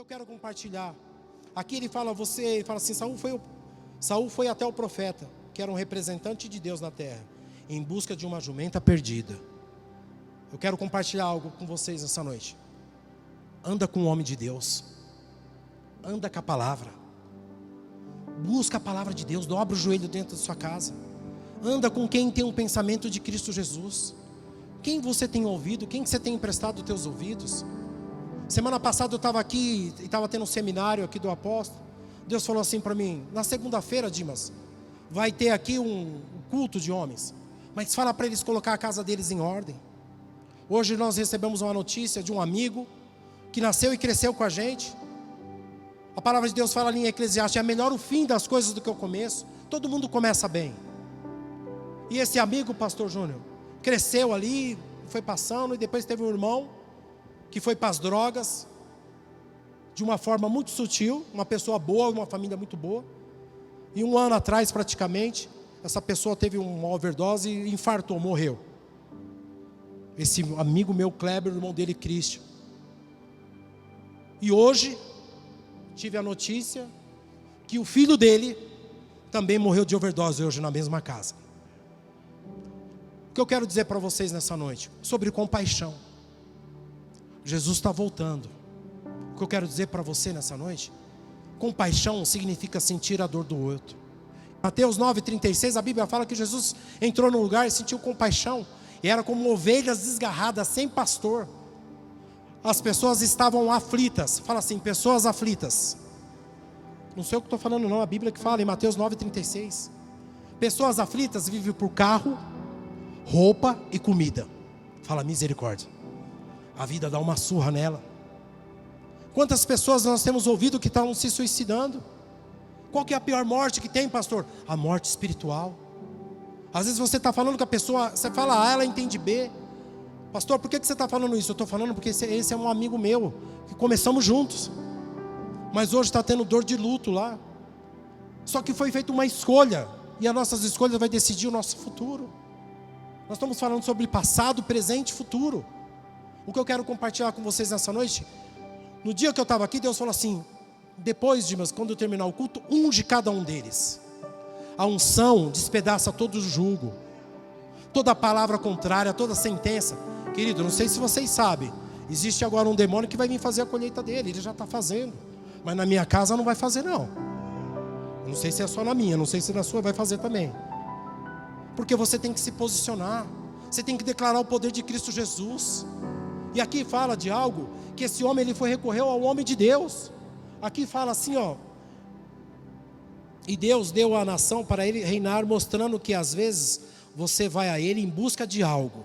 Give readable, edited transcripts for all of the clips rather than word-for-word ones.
quero compartilhar. Aqui ele fala assim, Saul foi até o profeta, que era um representante de Deus na terra, em busca de uma jumenta perdida. Eu quero compartilhar algo com vocês essa noite. Anda com o homem de Deus. Anda com a palavra. Busca a palavra de Deus, dobra o joelho dentro da sua casa. Anda com quem tem um pensamento de Cristo Jesus. Quem você tem ouvido? Quem você tem emprestado os teus ouvidos? Semana passada eu estava aqui e estava tendo um seminário aqui do apóstolo. Deus falou assim para mim: na segunda-feira, Dimas, vai ter aqui um culto de homens, mas fala para eles colocar a casa deles em ordem. Hoje nós recebemos uma notícia de um amigo que nasceu e cresceu com a gente. A palavra de Deus fala ali em Eclesiastes: é melhor o fim das coisas do que o começo. Todo mundo começa bem. E esse amigo, pastor Júnior, cresceu ali, foi passando, e depois teve um irmão que foi para as drogas, de uma forma muito sutil, uma pessoa boa, uma família muito boa. E um ano atrás, praticamente, essa pessoa teve uma overdose e infartou, morreu. Esse amigo meu, Kleber, o irmão dele, Christian. E hoje, tive a notícia que o filho dele também morreu de overdose hoje na mesma casa. O que eu quero dizer para vocês nessa noite? Sobre compaixão. Jesus está voltando. O que eu quero dizer para você nessa noite? Compaixão significa sentir a dor do outro. Mateus 9,36, a Bíblia fala que Jesus entrou num lugar e sentiu compaixão. E era como ovelhas desgarradas, sem pastor. As pessoas estavam aflitas. Fala assim, pessoas aflitas. Não sei o que estou falando não, a Bíblia que fala em Mateus 9,36. Pessoas aflitas vivem por carro, roupa e comida. Fala misericórdia. A vida dá uma surra nela. Quantas pessoas nós temos ouvido que estão se suicidando? Qual que é a pior morte que tem, pastor? A morte espiritual. Às vezes você está falando com a pessoa, você fala A, ela entende B. Pastor, por que você está falando isso? Eu estou falando porque esse é um amigo meu, que começamos juntos, mas hoje está tendo dor de luto lá. Só que foi feita uma escolha, e as nossas escolhas vai decidir o nosso futuro. Nós estamos falando sobre passado, presente e futuro. O que eu quero compartilhar com vocês nessa noite, no dia que eu estava aqui, Deus falou assim: depois, Dimas, quando eu terminar o culto, unge cada um deles. A unção despedaça todo o jugo, toda palavra contrária, toda sentença. Querido, não sei se vocês sabem, existe agora um demônio que vai vir fazer a colheita dele. Ele já está fazendo, mas na minha casa não vai fazer não. Não sei se é só na minha, não sei se na sua vai fazer também. Porque você tem que se posicionar, você tem que declarar o poder de Cristo Jesus. E aqui fala de algo, que esse homem ele recorreu ao homem de Deus. Aqui fala assim, ó: e Deus deu a nação para ele reinar, mostrando que às vezes você vai a ele em busca de algo,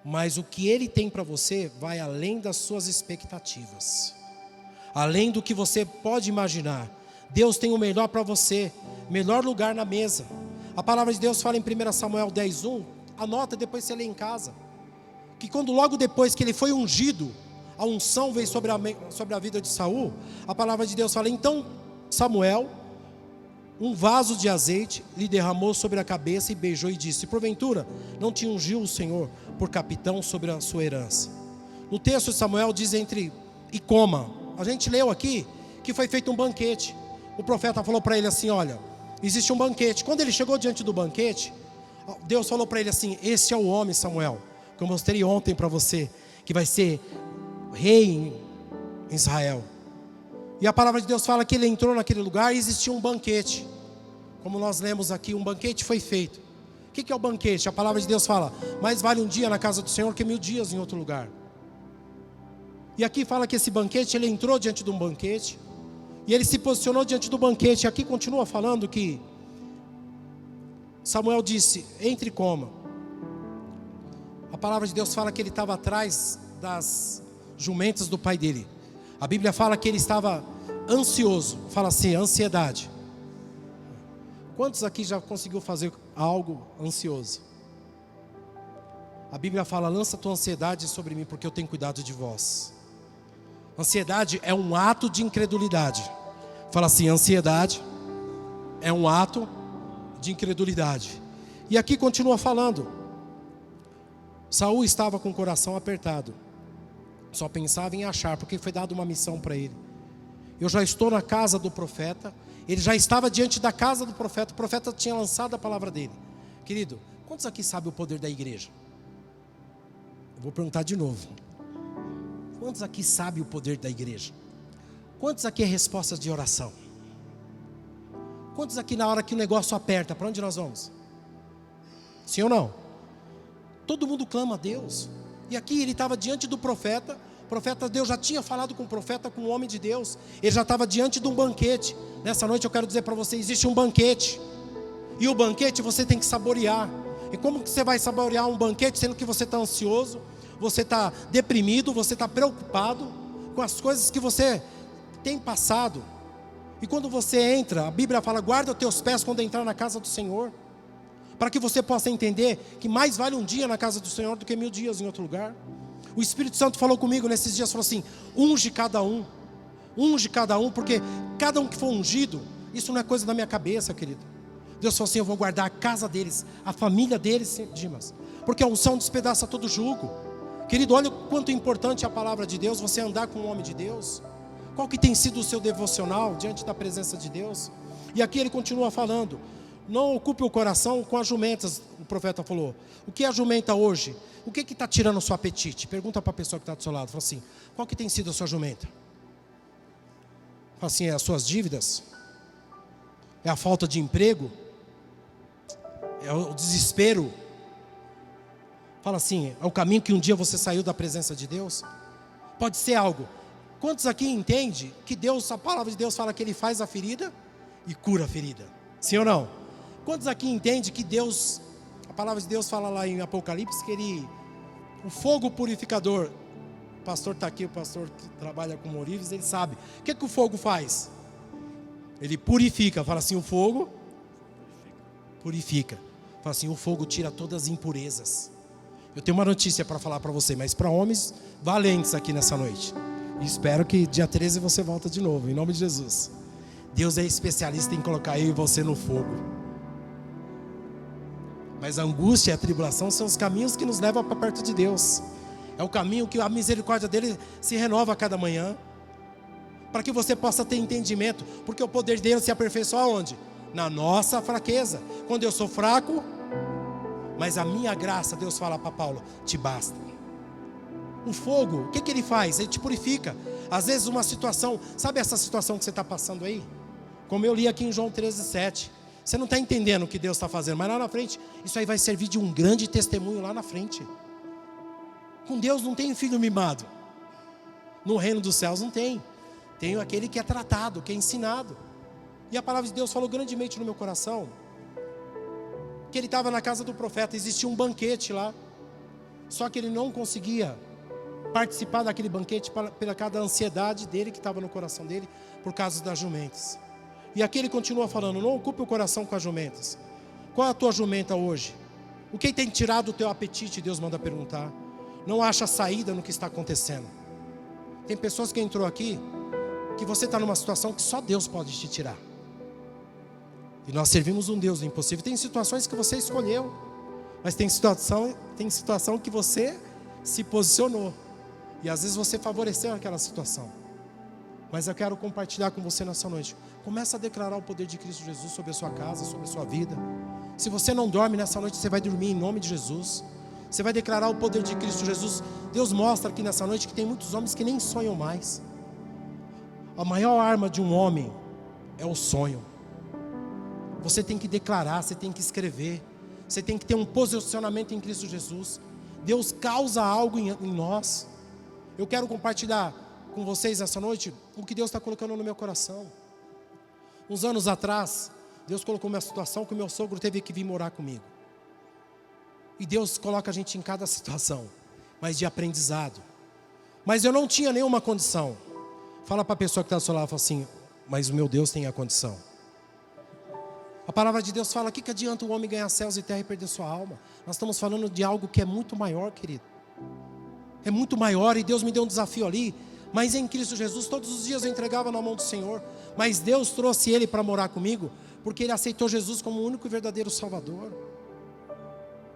mas o que ele tem para você vai além das suas expectativas, além do que você pode imaginar. Deus tem o melhor para você, melhor lugar na mesa. A palavra de Deus fala em 1 Samuel 10:1, anota, depois você lê em casa, que quando logo depois que ele foi ungido, a unção veio sobre a vida de Saul. A palavra de Deus fala: então Samuel, um vaso de azeite, lhe derramou sobre a cabeça e beijou e disse: porventura não te ungiu o Senhor por capitão sobre a sua herança? No texto de Samuel diz entre e coma. A gente leu aqui que foi feito um banquete. O profeta falou para ele assim: olha, existe um banquete. Quando ele chegou diante do banquete, Deus falou para ele assim: esse é o homem, Samuel, que eu mostrei ontem para você, que vai ser rei em Israel. E a palavra de Deus fala que ele entrou naquele lugar e existia um banquete. Como nós lemos aqui, um banquete foi feito. O que é o banquete? A palavra de Deus fala: mais vale um dia na casa do Senhor que 1000 dias em outro lugar. E aqui fala que esse banquete, ele entrou diante de um banquete, e ele se posicionou diante do banquete. E aqui continua falando que Samuel disse: entre e coma. A palavra de Deus fala que ele estava atrás das jumentas do pai dele. A Bíblia fala que ele estava ansioso. Fala assim, ansiedade. Quantos aqui já conseguiu fazer algo ansioso? A Bíblia fala: lança tua ansiedade sobre mim, porque eu tenho cuidado de vós. Ansiedade é um ato de incredulidade. Fala assim, ansiedade é um ato de incredulidade. E aqui continua falando: Saul estava com o coração apertado. Só pensava em achar, porque foi dada uma missão para ele. Eu já estou na casa do profeta. Ele já estava diante da casa do profeta. O profeta tinha lançado a palavra dele. Querido, quantos aqui sabem o poder da igreja? Eu vou perguntar de novo. Quantos aqui sabem o poder da igreja? Quantos aqui é resposta de oração? Quantos aqui na hora que o negócio aperta, para onde nós vamos? Sim ou não? Todo mundo clama a Deus. E aqui ele estava diante do profeta. O profeta, Deus já tinha falado com o profeta, com o homem de Deus. Ele já estava diante de um banquete. Nessa noite eu quero dizer para você, existe um banquete. E o banquete você tem que saborear. E como que você vai saborear um banquete, sendo que você está ansioso, você está deprimido, você está preocupado com as coisas que você tem passado? E quando você entra, a Bíblia fala, guarda os teus pés quando entrar na casa do Senhor. Para que você possa entender que mais vale um dia na casa do Senhor do que 1000 dias em outro lugar. O Espírito Santo falou comigo nesses dias, falou assim, unge cada um, porque cada um que for ungido, isso não é coisa da minha cabeça, querido. Deus falou assim, eu vou guardar a casa deles, a família deles, Dimas, porque a unção despedaça todo jugo. Querido, olha o quanto é importante a palavra de Deus, você andar com o homem de Deus. Qual que tem sido o seu devocional diante da presença de Deus? E aqui ele continua falando, não ocupe o coração com as jumentas, o profeta falou. O que é a jumenta hoje? O que está tirando o seu apetite? Pergunta para a pessoa que está do seu lado, fala assim, qual que tem sido a sua jumenta? Fala assim, é as suas dívidas? É a falta de emprego? É o desespero? Fala assim, é o caminho que um dia você saiu da presença de Deus? Pode ser algo. Quantos aqui entendem que Deus, a palavra de Deus fala que Ele faz a ferida e cura a ferida? Sim ou não? Quantos aqui entendem que Deus, a palavra de Deus fala lá em Apocalipse que o fogo purificador, o pastor está aqui, o pastor que trabalha com ourives, ele sabe. O que o fogo faz? Ele purifica, fala assim, o fogo purifica. Fala assim, o fogo tira todas as impurezas. Eu tenho uma notícia para falar para você, mas para homens valentes aqui nessa noite. E espero que dia 13 você volta de novo, em nome de Jesus. Deus é especialista em colocar eu e você no fogo. Mas a angústia e a tribulação são os caminhos que nos levam para perto de Deus. É o caminho que a misericórdia dele se renova a cada manhã. Para que você possa ter entendimento. Porque o poder dele se aperfeiçoa onde? Na nossa fraqueza. Quando eu sou fraco, mas a minha graça, Deus fala para Paulo, te basta. O fogo, o que ele faz? Ele te purifica. Às vezes uma situação, sabe essa situação que você está passando aí? Como eu li aqui em João 13:7. Você não está entendendo o que Deus está fazendo, mas lá na frente, isso aí vai servir de um grande testemunho lá na frente. Com Deus não tem filho mimado. No reino dos céus não tem. Tem aquele que é tratado, que é ensinado. E a palavra de Deus falou grandemente no meu coração. Que ele estava na casa do profeta, existia um banquete lá. Só que ele não conseguia participar daquele banquete pela cada ansiedade dele que estava no coração dele, por causa das jumentas. E aqui ele continua falando, não ocupe o coração com as jumentas. Qual é a tua jumenta hoje? O que tem tirado o teu apetite? Deus manda perguntar. Não acha saída no que está acontecendo. Tem pessoas que entrou aqui, que você está numa situação que só Deus pode te tirar. E nós servimos um Deus do impossível. Tem situações que você escolheu, mas tem situação que você se posicionou. E às vezes você favoreceu aquela situação. Mas eu quero compartilhar com você nessa noite. Começa a declarar o poder de Cristo Jesus sobre a sua casa, sobre a sua vida. Se você não dorme nessa noite, você vai dormir em nome de Jesus. Você vai declarar o poder de Cristo Jesus. Deus mostra aqui nessa noite que tem muitos homens que nem sonham mais. A maior arma de um homem é o sonho. Você tem que declarar, você tem que escrever. Você tem que ter um posicionamento em Cristo Jesus. Deus causa algo em nós. Eu quero compartilhar com vocês essa noite o que Deus está colocando no meu coração. Uns anos atrás, Deus colocou uma situação que o meu sogro teve que vir morar comigo. E Deus coloca a gente em cada situação, mas de aprendizado. Mas eu não tinha nenhuma condição. Fala para a pessoa que está do seu lado, fala assim, mas o meu Deus tem a condição. A palavra de Deus fala, o que adianta o homem ganhar céus e terra e perder sua alma? Nós estamos falando de algo que é muito maior, querido. É muito maior, e Deus me deu um desafio ali. Mas em Cristo Jesus, todos os dias eu entregava na mão do Senhor. Mas Deus trouxe Ele para morar comigo, porque Ele aceitou Jesus como o único e verdadeiro Salvador.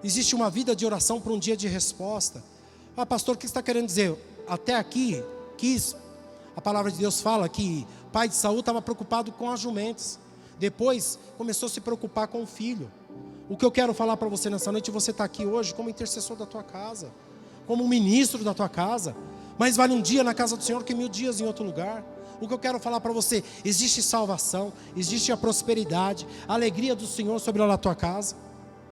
Existe uma vida de oração para um dia de resposta. Ah, pastor, o que você está querendo dizer? até aqui, a palavra de Deus fala que o pai de Saul estava preocupado com as jumentas. Depois começou a se preocupar com o filho. O que eu quero falar para você nessa noite, você está aqui hoje como intercessor da tua casa, como ministro da tua casa. Mas vale um dia na casa do Senhor que 1000 dias em outro lugar. O que eu quero falar para você, existe salvação, existe a prosperidade, a alegria do Senhor sobre a tua casa.